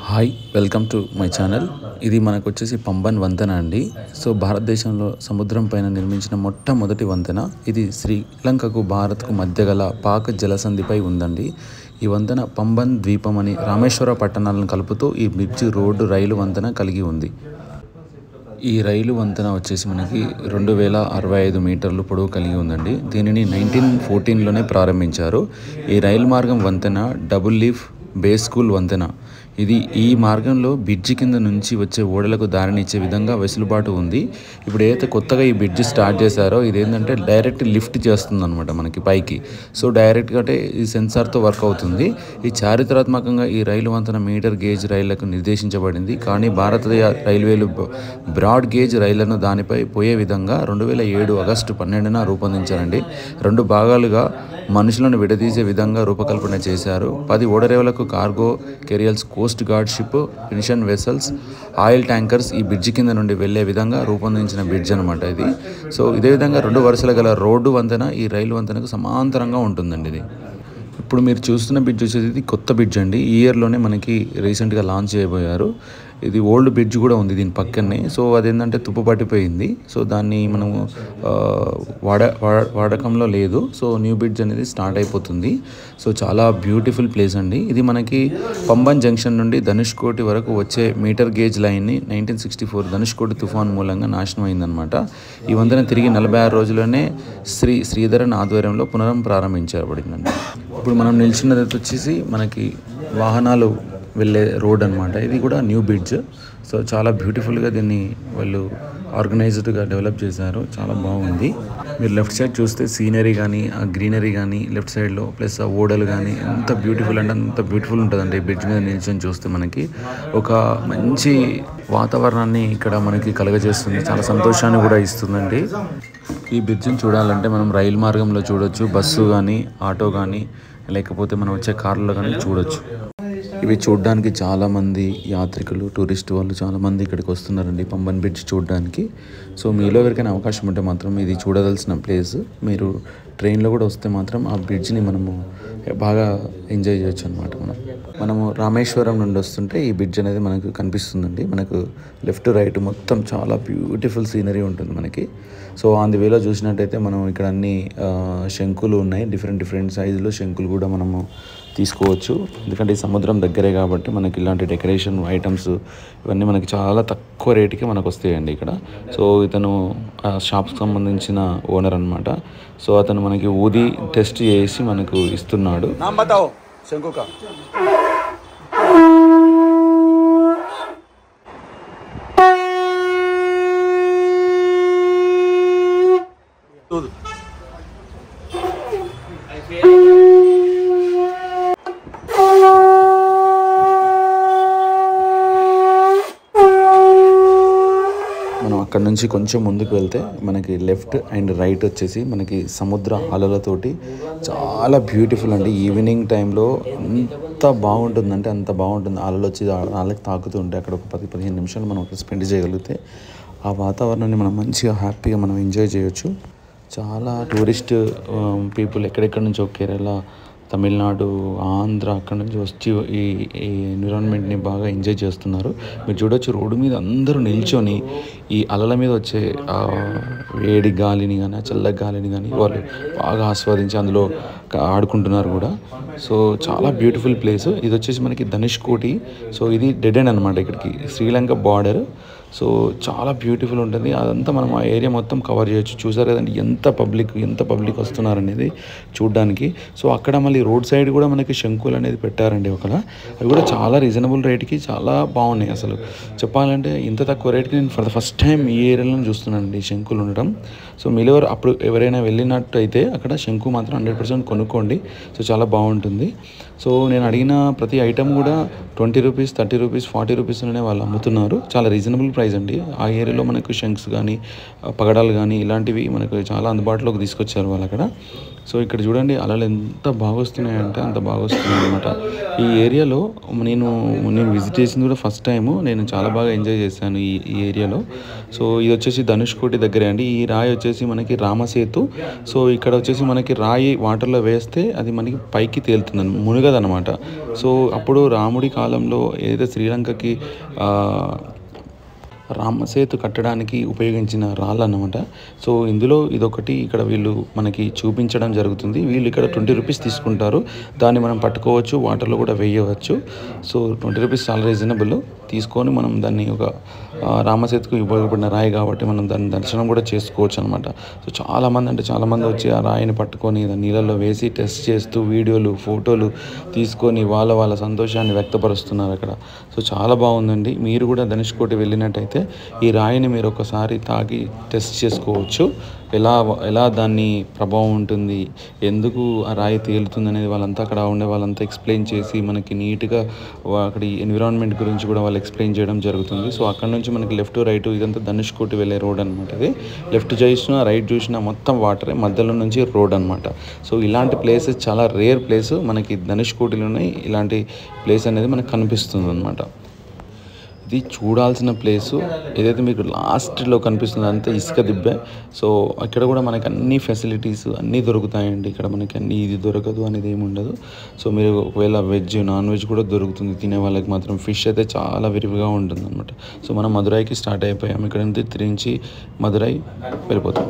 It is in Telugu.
Hi welcome to my channel. ఇది మనకు వచ్చేసి పంబన్ వంతెన అండి. సో భారతదేశంలో సముద్రం పైన నిర్మించిన మొట్టమొదటి వంతెన ఇది. శ్రీలంకకు భారత్కు మధ్య గల పాక్ జలసంధిపై ఉందండి. ఈ వంతెన పంబన్ ద్వీపం అని రామేశ్వర పట్టణాలను కలుపుతూ ఈ బ్రిడ్జ్ రోడ్డు రైలు వంతెన కలిగి ఉంది. ఈ రైలు వంతెన వచ్చేసి మనకి 2065 మీటర్లు పొడవు కలిగి ఉందండి. దీనిని 1914లోనే ప్రారంభించారు. ఈ రైలు మార్గం వంతెన డబుల్ లీఫ్ బే స్కూల్ వంతెన. ఇది ఈ మార్గంలో బ్రిడ్జి కింద నుంచి వచ్చే ఓడలకు దారినిచ్చే విధంగా వెసులుబాటు ఉంది. ఇప్పుడు ఏదైతే కొత్తగా ఈ బ్రిడ్జి స్టార్ట్ చేశారో ఇదేంటంటే డైరెక్ట్ లిఫ్ట్ చేస్తుంది అనమాట మనకి పైకి. సో డైరెక్ట్గా అంటే ఈ సెన్సార్తో వర్క్ అవుతుంది. ఈ చారిత్రాత్మకంగా ఈ రైలు వంతెన మీటర్ గేజ్ రైళ్లకు నిర్దేశించబడింది. కానీ భారతీయ రైల్వేలు బ్రాడ్ గేజ్ రైళ్లను దానిపై పోయే విధంగా 2007 ఆగస్టు 12న రూపొందించారండి. 2 భాగాలుగా మనుషులను విడదీసే విధంగా రూపకల్పన చేశారు. 10 ఓడరేవులకు cargo carriers, coast guard ship, mission vessels, oil tankers ఈ బ్రిడ్జి కింద నుండి వెళ్లే విధంగా రూపొందించిన బ్రిడ్జ్ అనమాట ఇది. సో ఇదే విధంగా 2 వరుసల గల రోడ్డు వంతెన ఈ రైలు వంతెనకు సమాంతరంగా ఉంటుందండి. ఇది ఇప్పుడు మీరు చూస్తున్న బ్రిడ్జ్ వచ్చేసి ఇది కొత్త బ్రిడ్జ్ అండి. ఈ ఇయర్లోనే మనకి రీసెంట్గా లాంచ్ చేయబోయారు. ఇది ఓల్డ్ బ్రిడ్జ్ కూడా ఉంది దీని పక్కనే. సో అదేంటంటే తుప్పు పట్టిపోయింది. సో దాన్ని మనము వాడకంలో లేదు. సో న్యూ బ్రిడ్జ్ అనేది స్టార్ట్ అయిపోతుంది. సో చాలా బ్యూటిఫుల్ ప్లేస్ అండి. ఇది మనకి పంబన్ జంక్షన్ నుండి ధనుష్కోటి వరకు వచ్చే మీటర్ గేజ్ లైన్ని 1964 ధనుష్కోటి తుఫాన్ మూలంగా నాశనం అయిందనమాట. ఈ వంతెన తిరిగి 46 రోజుల్లోనే శ్రీధరన్ ఆధ్వర్యంలో ప్రారంభించబడిందండి. ఇప్పుడు మనం నిల్చున్నది వచ్చేసి మనకి వాహనాలు వెళ్ళే రోడ్ అనమాట. ఇది కూడా న్యూ బ్రిడ్జ్. సో చాలా బ్యూటిఫుల్గా దీన్ని వాళ్ళు ఆర్గనైజ్డ్గా డెవలప్ చేశారు. చాలా బాగుంది. మీరు లెఫ్ట్ సైడ్ చూస్తే సీనరీ కానీ ఆ గ్రీనరీ కానీ లెఫ్ట్ సైడ్లో ప్లస్ ఆ ఓడలు కానీ ఎంత బ్యూటిఫుల్ అంటే అంత బ్యూటిఫుల్ ఉంటుందండి. ఈ బ్రిడ్జ్ మీద నిల్చొని చూస్తే మనకి ఒక మంచి వాతావరణాన్ని ఇక్కడ మనకి కలుగజేస్తుంది. చాలా సంతోషాన్ని కూడా ఇస్తుందండి. ఈ బ్రిడ్జ్ని చూడాలంటే మనం రైలు మార్గంలో చూడొచ్చు, బస్సు కానీ ఆటో కానీ లేకపోతే మనం వచ్చే కార్లో కానీ చూడొచ్చు. ఇవి చూడడానికి చాలామంది యాత్రికులు, టూరిస్ట్ వాళ్ళు చాలామంది ఇక్కడికి వస్తున్నారండి పంబన్ బ్రిడ్జ్ చూడడానికి. సో మీలో ఎవరికైనా అవకాశం ఉంటే మాత్రం ఇది చూడవలసిన ప్లేస్. మీరు ట్రైన్లో కూడా వస్తే మాత్రం ఆ బ్రిడ్జ్ని మనము బాగా ఎంజాయ్ చేయొచ్చు అనమాట. మనము రామేశ్వరం నుండి వస్తుంటే ఈ బ్రిడ్జ్ అనేది మనకు కనిపిస్తుందండి. మనకు లెఫ్ట్ రైట్ మొత్తం చాలా బ్యూటిఫుల్ సీనరీ ఉంటుంది మనకి. సో ఆన్ ది వేలో చూసినట్టయితే మనం ఇక్కడ అన్ని శంకులు ఉన్నాయి. డిఫరెంట్ సైజులో శంకులు కూడా మనము తీసుకోవచ్చు. ఎందుకంటే ఈ సముద్రం దగ్గరే కాబట్టి మనకి ఇలాంటి డెకరేషన్ ఐటమ్స్ ఇవన్నీ మనకి చాలా తక్కువ రేటుకి మనకు వస్తాయండి ఇక్కడ. సో ఇతను షాప్కి సంబంధించిన ఓనర్ అనమాట. సో అతను మనకి ఊది టెస్ట్ చేసి మనకు ఇస్తున్నాడు. మనం అక్కడ నుంచి కొంచెం ముందుకు వెళ్తే మనకి లెఫ్ట్ అండ్ రైట్ వచ్చేసి మనకి సముద్ర అలలతోటి చాలా బ్యూటిఫుల్ అండి. ఈవినింగ్ టైంలో ఎంత బాగుంటుందంటే అంత బాగుంటుంది. అలలు వచ్చి అలకి తాకుతూ ఉంటే అక్కడ ఒక 10-15 నిమిషాలు మనం అక్కడ స్పెండ్ చేయగలిగితే ఆ వాతావరణాన్ని మనం మంచిగా హ్యాపీగా మనం ఎంజాయ్ చేయొచ్చు. చాలా టూరిస్ట్ పీపుల్ ఎక్కడెక్కడ నుంచో కేరళ, తమిళనాడు, ఆంధ్ర అక్కడ నుంచి వచ్చి ఈ ఎన్విరాన్మెంట్ని బాగా ఎంజాయ్ చేస్తున్నారు. మీరు చూడొచ్చు రోడ్డు మీద అందరూ నిల్చొని ఈ అలల మీద వచ్చే వేడి గాలిని కానీ చల్ల గాలిని కానీ వాళ్ళు బాగా ఆస్వాదించి అందులో ఆడుకుంటున్నారు కూడా. సో చాలా బ్యూటిఫుల్ ప్లేస్. ఇది వచ్చేసి మనకి ధనుష్కోటి. సో ఇది డెడ్ ఎండ్ అనమాట ఇక్కడికి శ్రీలంక బార్డర్. సో చాలా బ్యూటిఫుల్ ఉంటుంది. అదంతా మనం ఆ ఏరియా మొత్తం కవర్ చేయొచ్చు. చూసారు కదండి ఎంత పబ్లిక్ వస్తున్నారు అనేది చూడడానికి. సో అక్కడ మళ్ళీ రోడ్ సైడ్ కూడా మనకి శంకులు అనేది పెట్టారండి ఒకలా. అవి కూడా చాలా రీజనబుల్ రేట్కి చాలా బాగున్నాయి. అసలు చెప్పాలంటే ఇంత తక్కువ రేట్కి నేను ఫర్ ద ఫస్ట్ టైం ఈ ఏరియాలో చూస్తున్నానండి శంకులు ఉండడం. సో మీరు అప్పుడు ఎవరైనా వెళ్ళినట్టు అయితే అక్కడ శంకు మాత్రం 100% కొనుక్కోండి. సో చాలా బాగుంటుంది. సో నేను అడిగిన ప్రతి ఐటమ్ కూడా 20 రూపీస్, 30 రూపీస్, 40 రూపీస్లోనే వాళ్ళు అమ్ముతున్నారు. చాలా రీజనబుల్ ప్రైస్ అండి. ఆ ఏరియాలో మనకు శంక్స్ కానీ పగడాలు కానీ ఇలాంటివి మనకు చాలా అందుబాటులోకి తీసుకొచ్చారు వాళ్ళు అక్కడ. సో ఇక్కడ చూడండి అలలు ఎంత బాగా వస్తున్నాయంటే అంత బాగా వస్తున్నాయి అనమాట. ఈ ఏరియాలో నేను విజిట్ చేసింది కూడా ఫస్ట్ టైము. నేను చాలా బాగా ఎంజాయ్ చేశాను ఈ ఏరియాలో. సో ఇది వచ్చేసి ధనుష్కోటి దగ్గరే అండి. ఈ రాయి వచ్చేసి మనకి రామసేతు. సో ఇక్కడ వచ్చేసి మనకి రాయి వాటర్లో వేస్తే అది మనకి పైకి తేలుతుంది, మునగ మునగదనమాట. సో అప్పుడు రాముడి కాలంలో ఏదైతే శ్రీలంకకి రామసేతు కట్టడానికి ఉపయోగించిన రాళ్ళన్నమాట. సో ఇందులో ఇదొకటి ఇక్కడ వీళ్ళు మనకి చూపించడం జరుగుతుంది. వీళ్ళు ఇక్కడ 20 రూపీస్ తీసుకుంటారు. దాన్ని మనం పట్టుకోవచ్చు, వాటర్లో కూడా వేయవచ్చు. సో 20 రూపీస్ చాలా రీజనబుల్. తీసుకొని మనం దాన్ని ఒక రామసేతుకు ఉపయోగపడిన రాయి కాబట్టి మనం దాన్ని దర్శనం కూడా చేసుకోవచ్చు అనమాట. సో చాలామంది వచ్చి ఆ రాయిని పట్టుకొని దాన్ని నీళ్ళల్లో వేసి టెస్ట్ చేస్తూ వీడియోలు, ఫోటోలు తీసుకొని వాళ్ళ సంతోషాన్ని వ్యక్తపరుస్తున్నారు అక్కడ. సో చాలా బాగుందండి. మీరు కూడా ధనుష్కోటి వెళ్ళినట్టయితే ఈ రాయిని మీరు ఒకసారి తాగి టెస్ట్ చేసుకోవచ్చు. ఎలా దాన్ని ప్రభావం ఉంటుంది, ఎందుకు ఆ రాయి తేలుతుంది అనేది వాళ్ళంతా అక్కడ ఉండే వాళ్ళంతా ఎక్స్ప్లెయిన్ చేసి మనకి నీట్గా అక్కడ ఎన్విరాన్మెంట్ గురించి కూడా వాళ్ళు ఎక్స్ప్లెయిన్ చేయడం జరుగుతుంది. సో అక్కడ నుంచి మనకి లెఫ్ట్ రైట్ ఇదంతా ధనుష్కోటి వెళ్ళే రోడ్ అనమాట. ఇది లెఫ్ట్ చూసినా రైట్ చూసినా మొత్తం వాటరే, మధ్యలో నుంచి రోడ్ అనమాట. సో ఇలాంటి ప్లేసెస్ చాలా రేర్ ప్లేస్ మనకి ధనుష్కోటిలోనే ఇలాంటి ప్లేస్ అనేది మనకు కనిపిస్తుంది అనమాట. ఇది చూడాల్సిన ప్లేసు. ఏదైతే మీకు లాస్ట్లో కనిపిస్తుందో అంతా ఇసుక దిబ్బే. సో ఇక్కడ కూడా మనకి అన్ని ఫెసిలిటీస్ అన్నీ దొరుకుతాయండి. ఇక్కడ మనకి అన్నీ ఇది దొరకదు అనేది ఏమి ఉండదు. సో మీరు ఒకవేళ వెజ్, నాన్ వెజ్ కూడా దొరుకుతుంది. తినే వాళ్ళకి మాత్రం ఫిష్ అయితే చాలా విరివిగా ఉంటుంది అనమాట. సో మనం మదురైకి స్టార్ట్ అయిపోయాం. ఇక్కడ నుంచి తిరించి మదురై వెళ్ళిపోతాం.